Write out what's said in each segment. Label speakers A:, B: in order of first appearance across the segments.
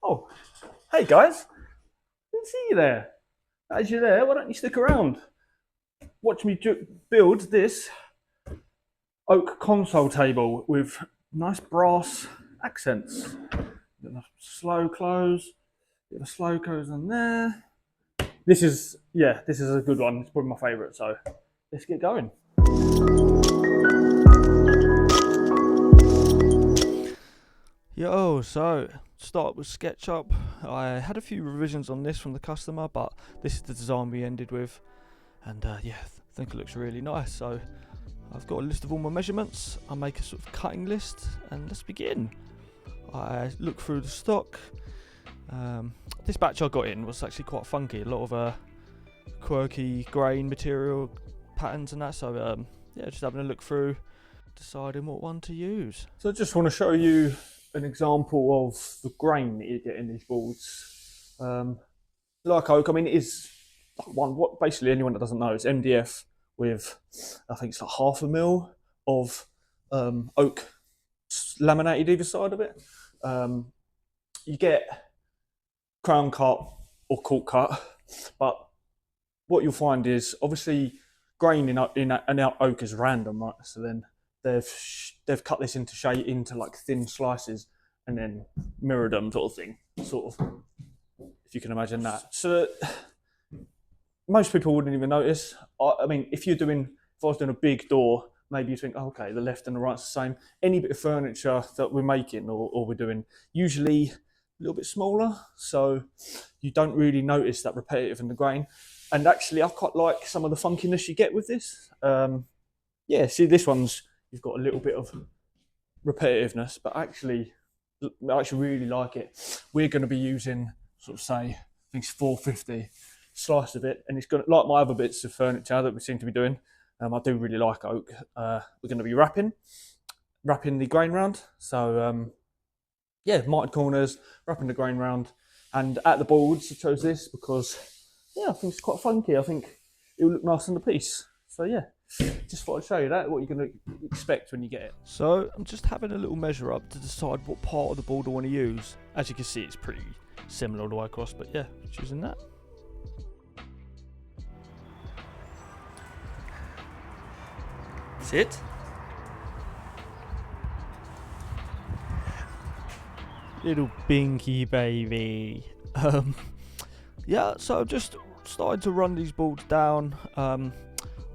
A: Oh, hey guys, didn't see you there. As you're there, why don't you stick around? Watch me build this oak console table with nice brass accents. Get a slow close, get a slow close on there. This is a good one. It's probably my favourite, so let's get going.
B: Yo, so start with SketchUp. I had a few revisions on this from the customer, but this is the design we ended with, and I think it looks really nice. So I've got a list of all my measurements. I make a sort of cutting list, and let's begin. I look through the stock. This batch I got in was actually quite funky. A lot of quirky grain material patterns and that. So just having a look through, deciding what one to use.
A: So I just want to show you an example of the grain that you get in these boards. Like oak, I mean, it is what basically anyone that doesn't know, it's MDF with, I think it's like 0.5 mil of oak laminated either side of it. You get crown cut or cork cut, but what you'll find is obviously grain in oak is random, right? So then they've cut this into like thin slices and then mirrored them, sort of thing, sort of, if you can imagine that. So most people wouldn't even notice. I mean, if I was doing a big door, maybe you think, oh, okay, the left and the right's the same. Any bit of furniture that we're making or we're doing, usually a little bit smaller, so you don't really notice that repetitive in the grain. And actually, I quite like some of the funkiness you get with this. See, this one's, you've got a little bit of repetitiveness, but actually, I actually really like it. We're going to be using, sort of say, I think it's 450 slice of it, and it's going to, like my other bits of furniture that we seem to be doing. I do really like oak. We're going to be wrapping the grain round. So mitered corners, wrapping the grain round, and at the boards I chose this because I think it's quite funky. I think it will look nice on the piece. So just thought I'd show you that, what you're going to expect when you get it.
B: So I'm just having a little measure up to decide what part of the board I want to use. As you can see, it's pretty similar all the way across, but choosing that. Sit. Little binky baby. So I've just started to run these boards down.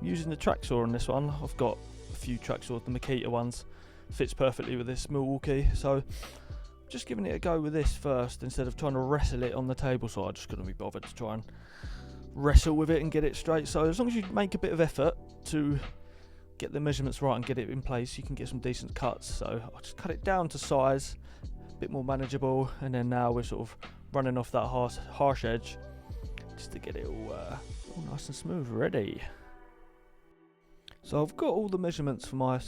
B: Using the track saw on this one. I've got a few track saws, the Makita ones. Fits perfectly with this Milwaukee. So just giving it a go with this first instead of trying to wrestle it on the table. So I'm just going to be bothered to try and wrestle with it and get it straight. So as long as you make a bit of effort to get the measurements right and get it in place, you can get some decent cuts. So I'll just cut it down to size, a bit more manageable, and then now we're sort of running off that harsh edge just to get it all nice and smooth ready. So I've got all the measurements for my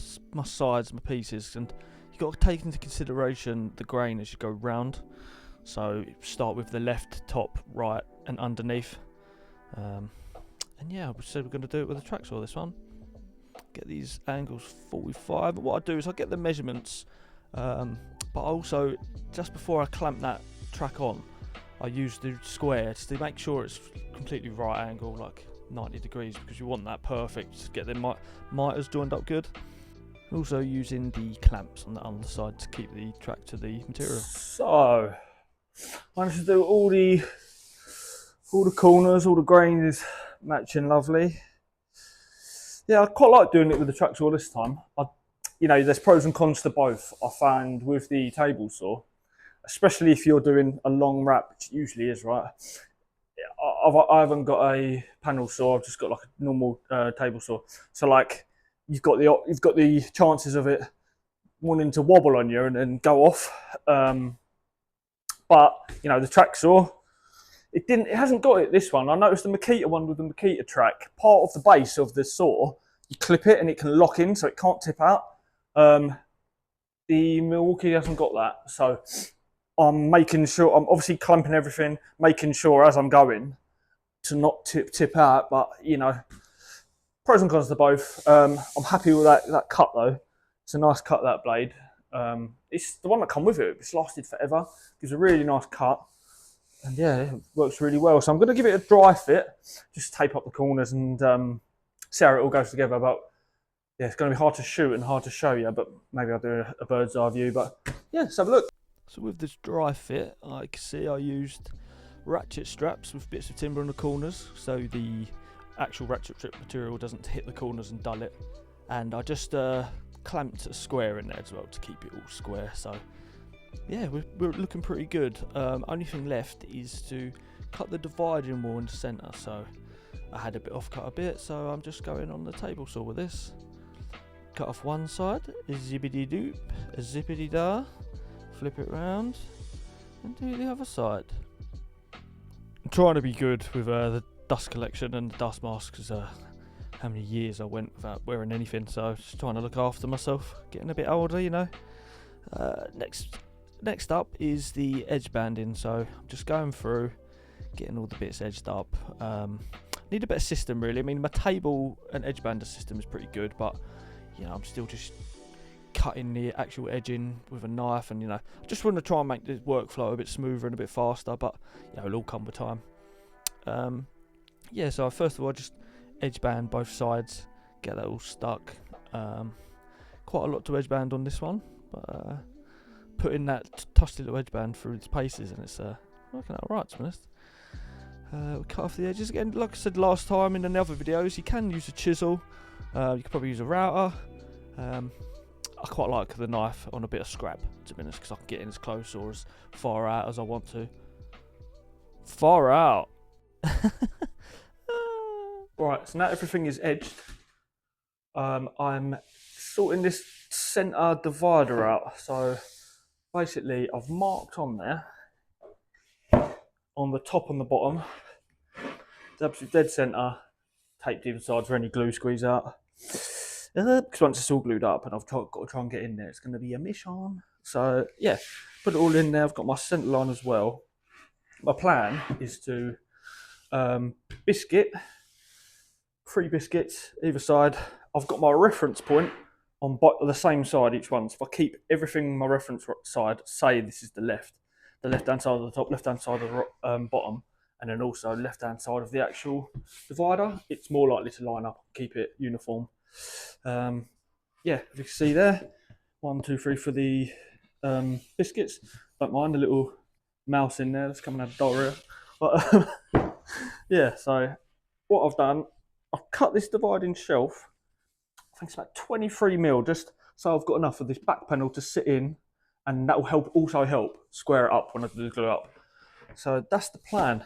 B: sides, my pieces, and you've got to take into consideration the grain as you go round. So start with the left, top, right, and underneath. So we're going to do it with a track saw this one. Get these angles 45. But what I do is I get the measurements, but also just before I clamp that track on, I use the square just to make sure it's completely right angle, like 90 degrees, because you want that perfect to get the miters joined up good. Also using the clamps on the underside to keep the track to the material.
A: So managed to do all the corners, all the grain is matching lovely. I quite like doing it with the track saw this time. There's pros and cons to both. I find with the table saw, especially if you're doing a long wrap, which it usually is, right? I haven't got a panel saw. I've just got like a normal table saw. So like you've got the chances of it wanting to wobble on you and go off. But the track saw, it hasn't got it, this one. I noticed the Makita one with the Makita track, part of the base of the saw, you clip it and it can lock in so it can't tip out. The Milwaukee hasn't got that. So I'm making sure, I'm obviously clamping everything, making sure as I'm going to not tip out, but pros and cons to both. I'm happy with that cut though. It's a nice cut, that blade. It's the one that come with it. It's lasted forever. Gives a really nice cut. And yeah, it works really well. So I'm going to give it a dry fit. Just tape up the corners and see how it all goes together. But yeah, it's going to be hard to shoot and hard to show you. But maybe I'll do a bird's eye view. But yeah, let's have a look.
B: So with this dry fit, I can see I used ratchet straps with bits of timber on the corners, so the actual ratchet strip material doesn't hit the corners and dull it. And I just clamped a square in there as well to keep it all square. So yeah, we're looking pretty good. Only thing left is to cut the dividing wall in the centre. So I had a bit off cut a bit, so I'm just going on the table saw with this. Cut off one side, a zippity doop, a zippity da, flip it round, and do the other side. I'm trying to be good with the dust collection and the dust mask, because how many years I went without wearing anything, so just trying to look after myself, getting a bit older, you know. Next up is the edge banding, so I'm just going through, getting all the bits edged up. Need a better system really. I mean, my table and edge bander system is pretty good, but you know, I'm still just cutting the actual edging with a knife, and you know, I just want to try and make the workflow a bit smoother and a bit faster, but you know, it'll all come with time. Yeah, so first of all, just edge band both sides, get that all stuck. Quite a lot to edge band on this one, but putting that tough little edge band through its paces, and it's working out alright, to be honest. We cut off the edges again. Like I said last time in the other videos, you can use a chisel. You could probably use a router. I quite like the knife on a bit of scrap, to be honest, because I can get in as close or as far out as I want to. Far out.
A: Right, so now everything is edged. I'm sorting this centre divider out. So basically, I've marked on there, on the top and the bottom, the absolute dead centre, taped either side for any glue squeeze out. Because once it's all glued up and I've got to try and get in there, it's going to be a mission. So yeah, put it all in there. I've got my centre line as well. My plan is to biscuit, 3 biscuits either side. I've got my reference point on the same side each one. So if I keep everything my reference side, say this is the left-hand side of the top, left-hand side of the bottom, and then also left-hand side of the actual divider, it's more likely to line up, keep it uniform. Yeah, as you can see there, 1, 2, 3 for the biscuits. Don't mind the little mouse in there that's coming out of diarrhea. But yeah, so what I've done, I've cut this dividing shelf. I think it's about 23mm, just so I've got enough of this back panel to sit in, and that will also help square it up when I do the glue up. So that's the plan.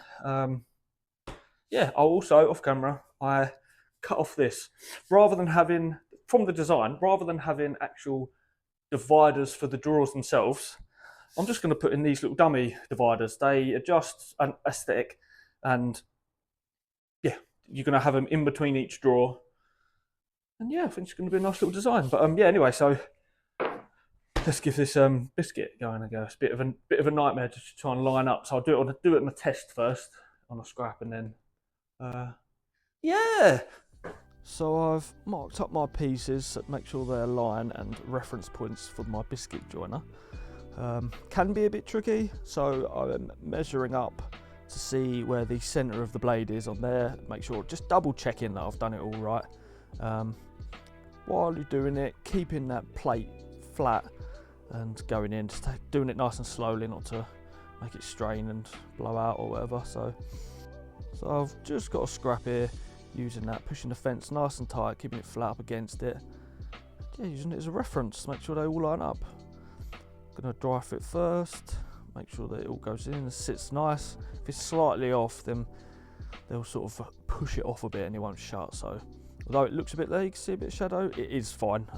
A: Yeah, I'll also, off camera, I cut off this. Rather than having, from the design, rather than having actual dividers for the drawers themselves, I'm just going to put in these little dummy dividers. They adjust an aesthetic, and yeah, you're going to have them in between each drawer. And yeah, I think it's going to be a nice little design. But yeah, anyway, so let's give this biscuit going a go. It's a bit of a nightmare to try and line up. So I'll do it on a test first on a scrap, and then yeah.
B: So I've marked up my pieces, make sure they're line and reference points for my biscuit joiner. Can be a bit tricky, so I'm measuring up to see where the centre of the blade is on there. Make sure, just double checking that I've done it all right. While you're doing it, keeping that plate flat and going in, just doing it nice and slowly, not to make it strain and blow out or whatever. So I've just got a scrap here, using that, pushing the fence nice and tight, keeping it flat up against it. Yeah, using it as a reference to make sure they all line up. Gonna dry fit first, make sure that it all goes in and sits nice. If it's slightly off, then they'll sort of push it off a bit and it won't shut. So although it looks a bit there, you can see a bit of shadow, it is fine.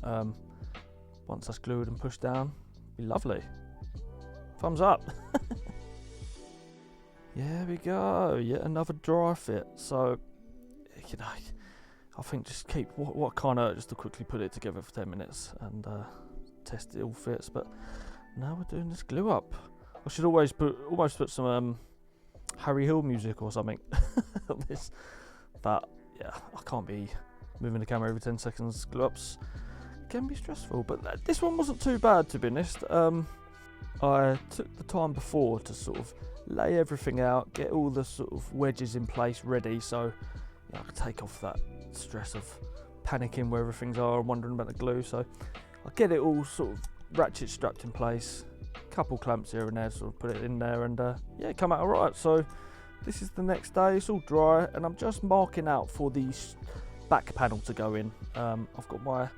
B: Once that's glued and pushed down, be lovely. Thumbs up. There we go, yet another dry fit. So, you know, I think just keep what kind of, just to quickly put it together for 10 minutes and test it all fits. But now we're doing this glue up. I should almost put some Harry Hill music or something on this. But yeah, I can't be moving the camera every 10 seconds. Glue up's can be stressful, but this one wasn't too bad, to be honest. I took the time before to sort of lay everything out, get all the sort of wedges in place ready, so I could take off that stress of panicking where everything's are and wondering about the glue. So I get it all sort of ratchet strapped in place, couple clamps here and there, sort of put it in there, and yeah, come out alright. So this is the next day, it's all dry, and I'm just marking out for the back panel to go in. I've got my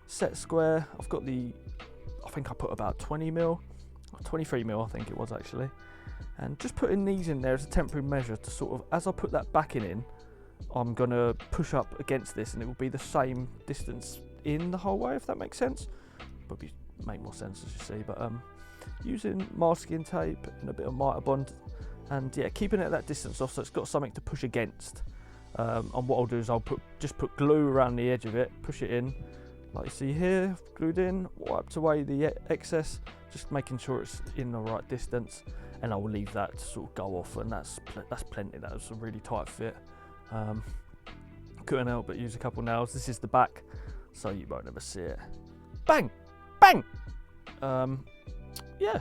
B: set square, I've got I think I put about 20mm, 23mm I think it was actually, and just putting these in there as a temporary measure to sort of, as I put that backing in, I'm going to push up against this and it will be the same distance in the whole way, if that makes sense. Probably make more sense as you see, but using masking tape and a bit of miter bond, and yeah, keeping it at that distance off so it's got something to push against. And what I'll do is I'll just put glue around the edge of it, push it in, like you see here, glued in, wiped away the excess, just making sure it's in the right distance, and I will leave that to sort of go off, and that's plenty. That was a really tight fit. Couldn't help but use a couple nails. This is the back, so you won't ever see it. Bang, bang. Yeah,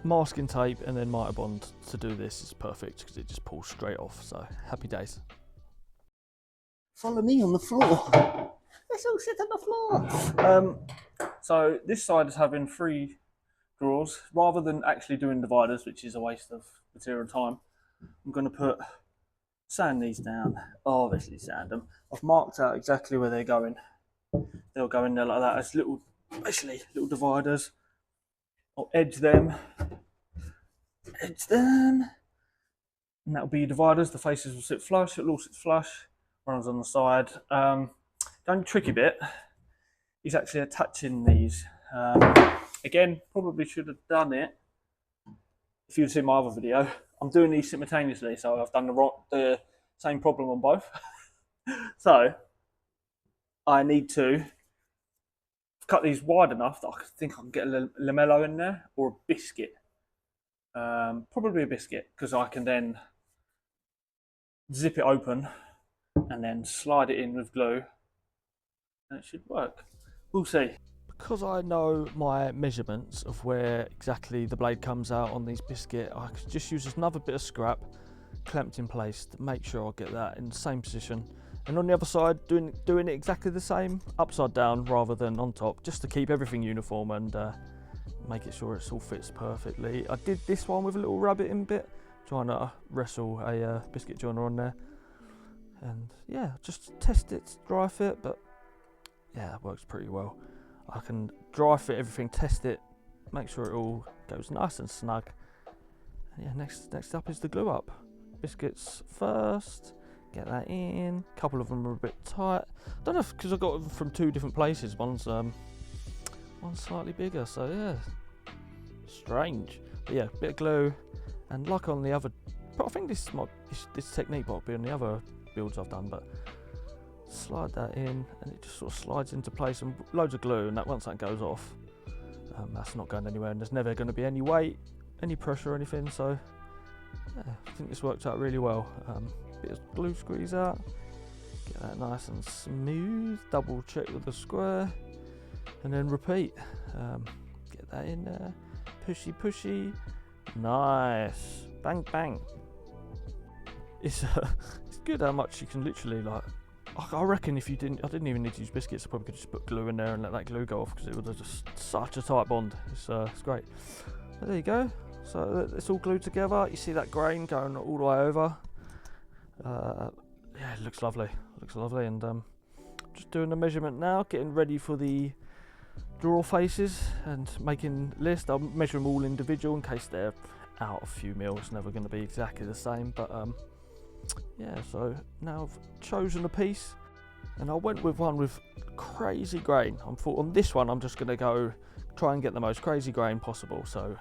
B: masking tape and then miter bond to do this is perfect because it just pulls straight off. So happy days.
C: Follow me on the floor. Let's all sit on the floor.
A: So this side is having 3 drawers. Rather than actually doing dividers, which is a waste of material and time, I'm going to sand these down, obviously sand them. I've marked out exactly where they're going. They'll go in there like that as basically little dividers. I'll edge them, and that'll be dividers. The faces will sit flush, it'll all sit flush. Runs on the side. The only tricky bit is actually attaching these. Again, probably should have done it if you've seen my other video. I'm doing these simultaneously, so I've done the same problem on both. So I need to cut these wide enough that I think I can get a lamello in there, or a biscuit. Probably a biscuit, because I can then zip it open and then slide it in with glue, and it should work. We'll see.
B: Because I know my measurements of where exactly the blade comes out on these biscuit, I could just use another bit of scrap clamped in place to make sure I get that in the same position. And on the other side, doing it exactly the same, upside down rather than on top, just to keep everything uniform and make it sure it all fits perfectly. I did this one with a little rabbit in bit, trying to wrestle a biscuit joiner on there. And yeah, just test it, dry fit, but yeah, it works pretty well. I can dry fit everything, test it, make sure it all goes nice and snug. And yeah, next up is the glue up. Biscuits first, get that in. A couple of them are a bit tight. I don't know if because I got them from 2 different places. One's slightly bigger, so yeah, strange. But yeah, bit of glue, and like on the other, I think this technique might be on the other builds I've done, but slide that in and it just sort of slides into place, and loads of glue, and that once that goes off, that's not going anywhere, and there's never going to be any weight, any pressure or anything. So yeah, I think this worked out really well. Bit of glue squeeze out, get that nice and smooth, double check with the square, and then repeat. Get that in there, pushy, nice, bang bang. It's good how much you can literally, like, I reckon if I didn't even need to use biscuits, I probably could just put glue in there and let that glue go off, because it was just such a tight bond. It's great. But there you go. So it's all glued together. You see that grain going all the way over. Yeah, it looks lovely. And just doing the measurement now, getting ready for the drawer faces and making list. I'll measure them all individual in case they're out a few mils. It's never going to be exactly the same, but yeah, so now I've chosen a piece, and I went with one with crazy grain. I thought on this one I'm just going to try and get the most crazy grain possible. So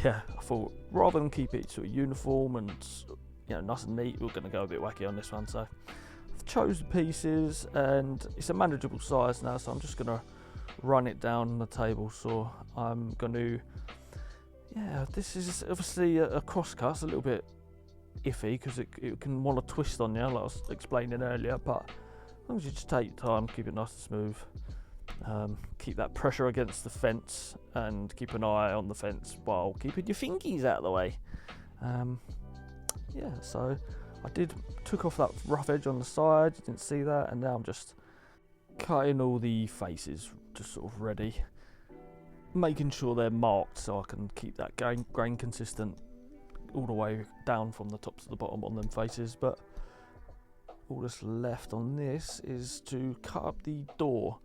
B: yeah, I thought rather than keep it sort of uniform and nice and neat, we're going to go a bit wacky on this one. So I've chose the pieces, and it's a manageable size now, so I'm just going to run it down the table saw. I'm going to, this is obviously a cross cut. It's a little bit iffy because it can want to twist on you, like I was explaining earlier, but as long as you just take your time, keep it nice and smooth, Keep that pressure against the fence and keep an eye on the fence while keeping your fingies out of the way. Yeah, so I took off that rough edge on the side, you didn't see that, and now I'm just cutting all the faces just sort of ready, making sure they're marked so I can keep that grain consistent all the way down from the top to the bottom on them faces. But all that's left on this is to cut up the door.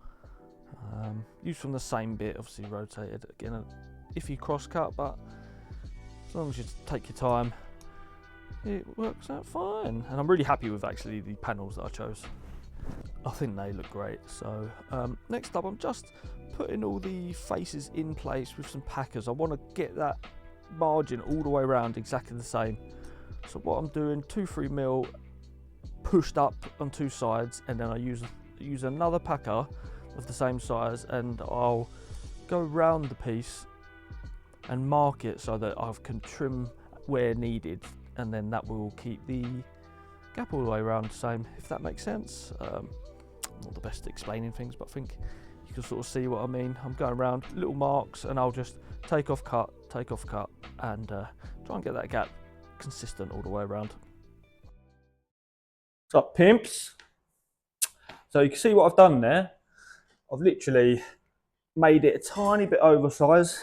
B: Use from the same bit, obviously rotated. Again, an iffy cross cut, but as long as you take your time, it works out fine. And I'm really happy with actually the panels that I chose. I think they look great. So next up, I'm just putting all the faces in place with some packers. I want to get that margin all the way around exactly the same. So what I'm doing, 2-3mm pushed up on two sides, and then I use another packer of the same size, and I'll go round the piece and mark it so that I can trim where needed, and then that will keep the gap all the way around the same, if that makes sense. Not the best at explaining things, but I think you can sort of see what I mean. I'm going around little marks, and I'll just take off, cut, and try and get that gap consistent all the way around.
A: What's up, pimps? So you can see what I've done there. I've literally made it a tiny bit oversized,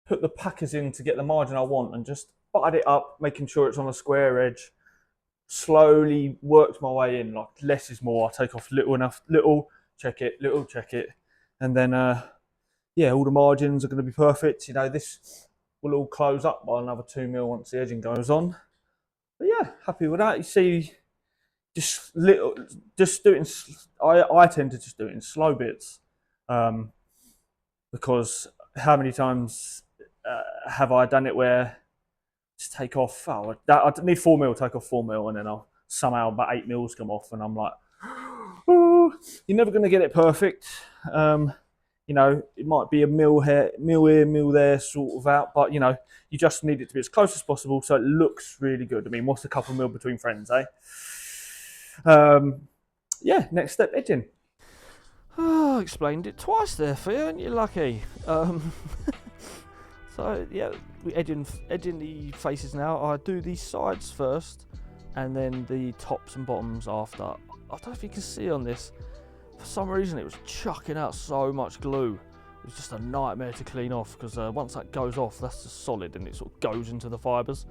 A: put the packers in to get the margin I want, and just butted it up, making sure it's on a square edge. Slowly worked my way in, like less is more. I take off little, check it, and then yeah, all the margins are going to be perfect. You know, this will all close up by another 2mm once the edging goes on. But yeah, happy with that. You see, just do it in, I tend to just do it in slow bits, because how many times have I done it where just take off, I need 4mm, take off 4mm, and then I'll somehow about 8mm come off, and I'm like, oh, you're never going to get it perfect. You know, it might be a mil here, mil there, sort of out, but you know, you just need it to be as close as possible so it looks really good. I mean, what's a couple mil between friends, eh? Yeah, next step, edging.
B: Oh, I explained it twice there for you, aren't you lucky? So yeah, we're edging the faces now. I do the sides first, and then the tops and bottoms after. I don't know if you can see on this, for some reason it was chucking out so much glue. It was just a nightmare to clean off, because once that goes off, that's just solid and it sort of goes into the fibres.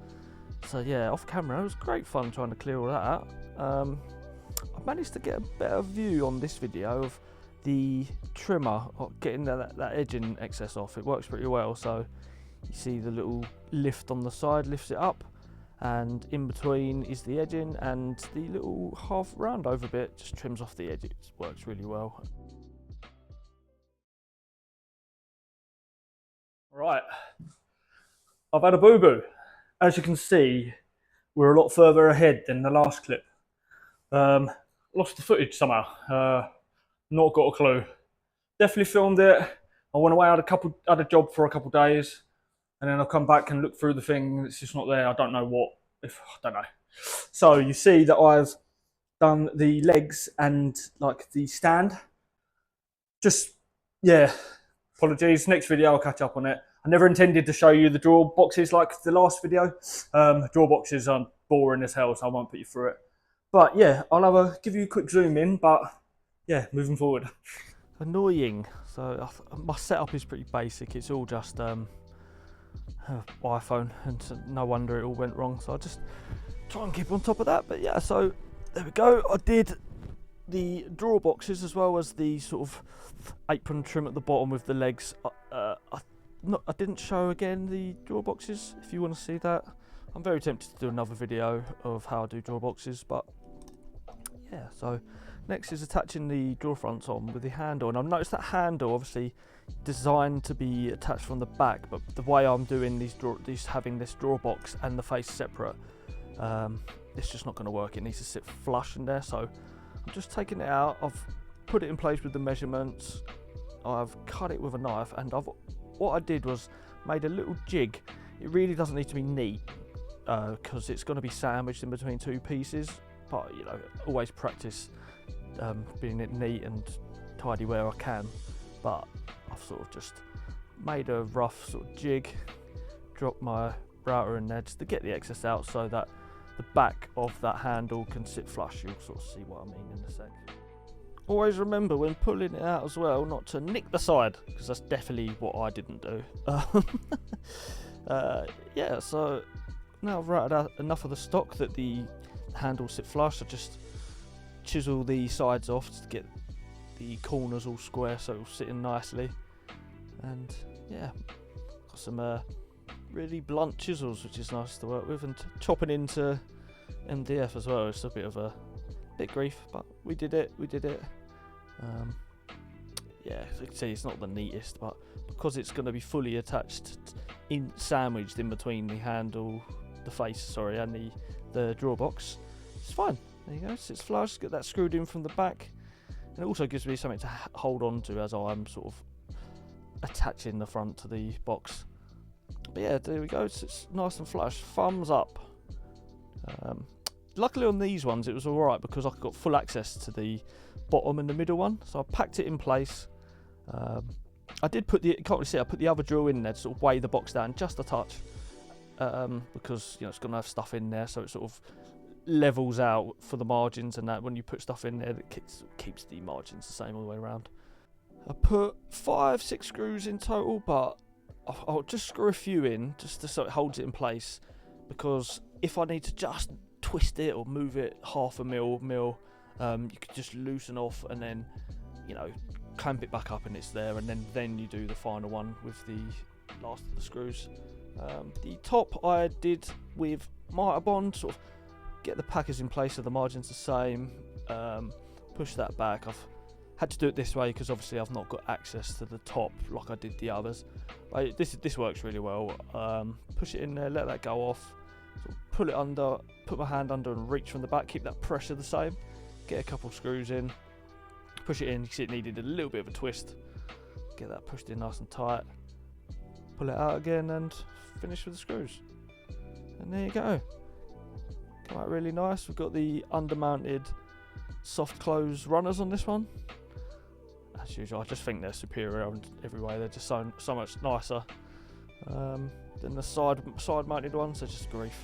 B: So yeah, off camera it was great fun trying to clear all that out. I managed to get a better view on this video of the trimmer, getting that edging excess off. It works pretty well. So you see the little lift on the side lifts it up, and in between is the edging, and the little half round over bit just trims off the edge. It works really well.
A: Right, I've had a boo-boo. As you can see, we're a lot further ahead than the last clip. Lost the footage somehow. Not got a clue. Definitely filmed it. I went away, had a job for a couple of days, and then I'll come back and look through the thing. It's just not there. I don't know what. I don't know. So you see that I've done the legs and like the stand. Just yeah. Apologies. Next video I'll catch up on it. I never intended to show you the drawer boxes like the last video. Drawer boxes are boring as hell, so I won't put you through it. But yeah, I'll give you a quick zoom in. But yeah, moving forward.
B: Annoying. So my setup is pretty basic. It's all just iPhone, and so no wonder it all went wrong. So I just try and keep on top of that. But yeah, so there we go. I did the drawer boxes as well as the sort of apron trim at the bottom with the legs. I didn't show again the drawer boxes. If you want to see that, I'm very tempted to do another video of how I do drawer boxes. But yeah, so next is attaching the drawer fronts on with the handle, and I've noticed that handle obviously designed to be attached from the back, but the way I'm doing having this drawer box and the face separate, it's just not going to work. It needs to sit flush in there, so I'm just taking it out. I've put it in place with the measurements. I've cut it with a knife, and what I did was made a little jig. It really doesn't need to be neat, because it's going to be sandwiched in between two pieces, but you know, always practice being it neat and tidy where I can, but I've sort of just made a rough sort of jig, dropped my router in there just to get the excess out so that the back of that handle can sit flush. You'll sort of see what I mean in a sec. Always remember when pulling it out as well not to nick the side, because that's definitely what I didn't do. Yeah, so now I've routed out enough of the stock that the handle sit flush. I just chisel the sides off to get the corners all square so it'll sit in nicely. And yeah, got some really blunt chisels, which is nice to work with, and chopping into MDF as well. It's a bit of a bit grief, but we did it. Yeah, as you can see, it's not the neatest, but because it's going to be fully attached, sandwiched in between the handle, the face, and the drawer box, it's fine. There you go, sits flush. Get that screwed in from the back, and it also gives me something to hold on to as I'm sort of attaching the front to the box. But yeah, there we go. It's nice and flush. Thumbs up. Luckily on these ones it was alright because I got full access to the bottom and the middle one, so I packed it in place. I did put the, can't really see, I put the other drill in there to sort of weigh the box down just a touch, because it's going to have stuff in there, so it sort of levels out for the margins, and that when you put stuff in there, it keeps the margins the same all the way around. I put 5-6 screws in total, but I'll just screw a few in just so it holds it in place, because if I need to just twist it or move it half a mil, you could just loosen off and then clamp it back up and it's there, and then you do the final one with the last of the screws. The top I did with miter bond, sort of get the packers in place so the margin's the same, push that back. I've had to do it this way because obviously I've not got access to the top like I did the others. But this works really well. Push it in there, let that go off, sort of pull it under, put my hand under and reach from the back, keep that pressure the same, get a couple screws in, push it in, because it needed a little bit of a twist, get that pushed in nice and tight, pull it out again and finish with the screws, and there you go. Come out really nice. We've got the undermounted soft close runners on this one. As usual, I just think they're superior in every way. They're just so much nicer than the side mounted ones. They're just grief.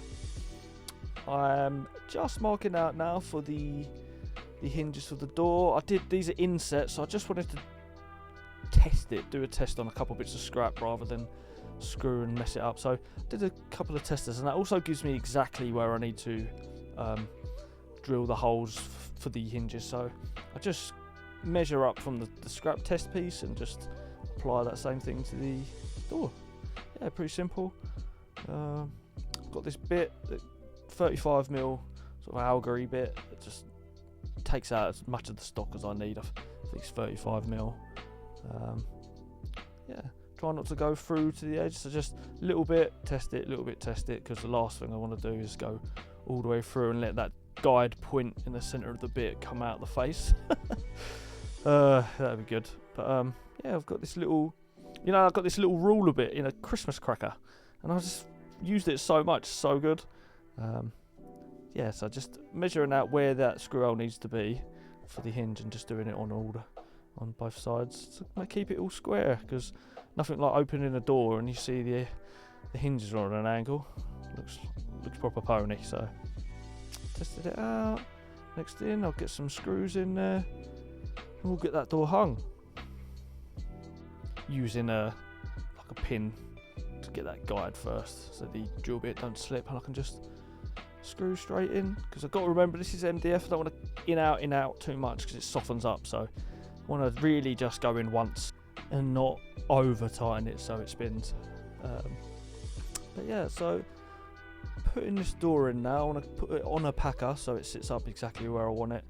B: I'm just marking out now for the hinges for the door. These are insets, so I just wanted to test it, do a test on a couple bits of scrap rather than screw and mess it up. So I did a couple of testers, and that also gives me exactly where I need to drill the holes for the hinges. So I just measure up from the scrap test piece and just apply that same thing to the door. Yeah, pretty simple. Got this bit, 35mm sort of augury bit that just takes out as much of the stock as I need. I think it's 35mm. Yeah, try not to go through to the edge, so just a little bit, test it, because the last thing I want to do is go all the way through and let that guide point in the centre of the bit come out the face. That'd be good. But yeah, I've got this little, I've got this little ruler bit in a Christmas cracker, and I just used it so much, so good. Yeah, so just measuring out where that screw hole needs to be for the hinge and just doing it on both sides to keep it all square, because nothing like opening a door and you see the hinges are on an angle. Looks proper pony. So tested it out. Next in, I'll get some screws in there and we'll get that door hung using like a pin to get that guide first, so the drill bit don't slip and I can just screw straight in, because I've got to remember this is MDF. I don't want to in out too much because it softens up, so I want to really just go in once and not over tighten it so it spins. But yeah, so putting this door in now, I want to put it on a packer so it sits up exactly where I want it.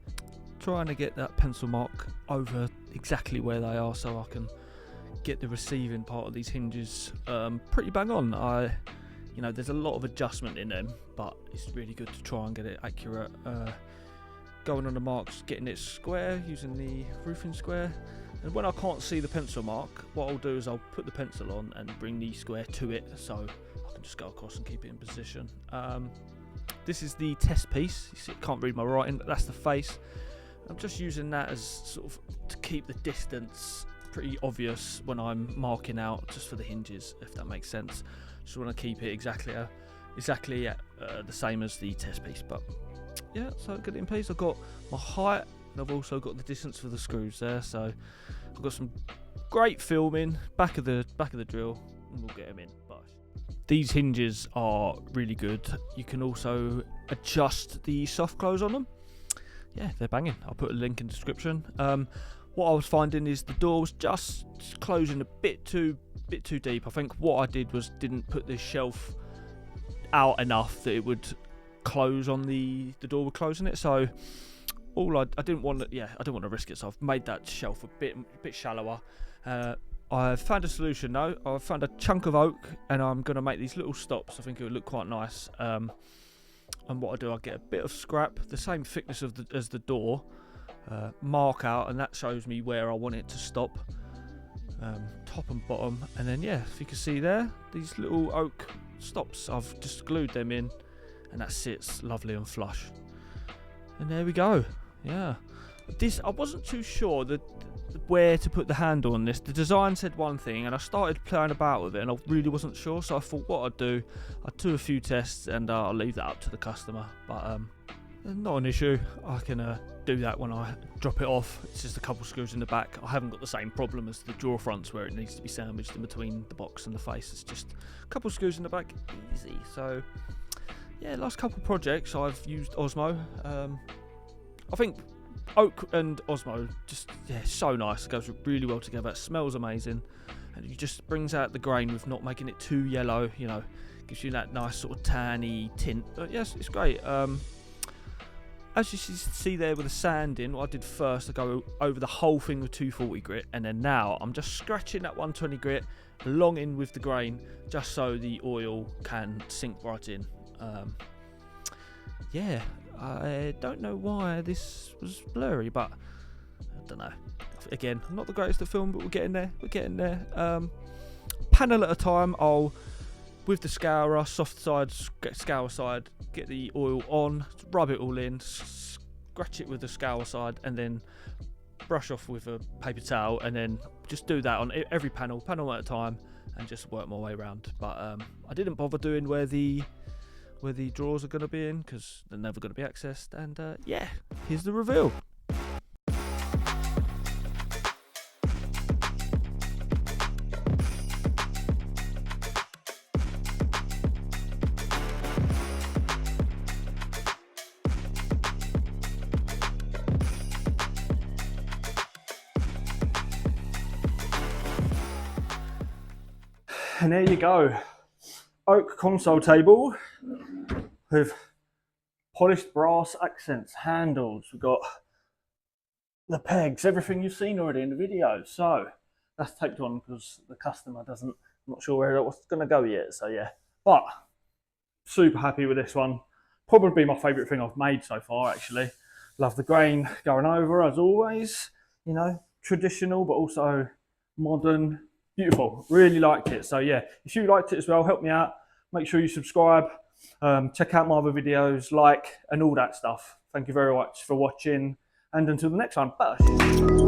B: Trying to get that pencil mark over exactly where they are so I can get the receiving part of these hinges pretty bang on. There's a lot of adjustment in them, but it's really good to try and get it accurate. Going on the marks, getting it square using the roofing square, and when I can't see the pencil mark, what I'll do is I'll put the pencil on and bring the square to it so I can just go across and keep it in position. This is the test piece. You see, can't read my writing, but that's the face. I'm just using that as sort of to keep the distance pretty obvious when I'm marking out, just for the hinges, if that makes sense. Just want to keep it exactly the same as the test piece. But yeah, so get it in place. I've got my height, and I've also got the distance for the screws there. So I've got some great filming back of the drill, and we'll get them in. But these hinges are really good. You can also adjust the soft close on them. Yeah, they're banging. I'll put a link in the description. What I was finding is the door was just closing a bit too deep. I think what I did was didn't put this shelf out enough that it would close on the door would close on it. So I didn't want to risk it. So I've made that shelf a bit shallower. I've found a solution though. I've found a chunk of oak, and I'm going to make these little stops. I think it would look quite nice. And what I do, I get a bit of scrap, the same thickness as the door, mark out, and that shows me where I want it to stop, top and bottom. And then yeah, if you can see there, these little oak stops, I've just glued them in, and that sits lovely and flush. And there we go. Yeah, this, I wasn't too sure where to put the handle on this. The design said one thing, and I started playing about with it, and I really wasn't sure. So I thought what I'd do, I'd do a few tests, and I'll leave that up to the customer. But not an issue. I can do that when I drop it off. It's just a couple screws in the back. I haven't got the same problem as the drawer fronts where it needs to be sandwiched in between the box and the face. It's just a couple screws in the back, easy. So yeah, last couple projects I've used Osmo. I think oak and Osmo, just so nice. It goes really well together. It smells amazing, and it just brings out the grain with not making it too yellow. You know, gives you that nice sort of tanny tint. But yes, it's great. As you see there with the sanding, what I did first, I go over the whole thing with 240 grit, and then now I'm just scratching that 120 grit along in with the grain, just so the oil can sink right in. Yeah, I don't know why this was blurry, but I don't know. Again, I'm not the greatest at film, but we're getting there. Panel at a time, I'll, with the scourer, soft side, scour side, get the oil on, rub it all in, scratch it with the scour side, and then brush off with a paper towel, and then just do that on every panel at a time, and just work my way around. But I didn't bother doing where the drawers are going to be in, because they're never going to be accessed. And yeah, here's the reveal.
A: And there you go, oak console table with polished brass accents, handles. We've got the pegs, everything you've seen already in the video. So that's taped on because the customer I'm not sure where it's going to go yet. So yeah, but super happy with this one. Probably my favourite thing I've made so far, actually. Love the grain going over, as always. You know, traditional, but also modern. Beautiful, really liked it. So yeah, if you liked it as well, help me out. Make sure you subscribe, check out my other videos, like, and all that stuff. Thank you very much for watching, and until the next one, bye.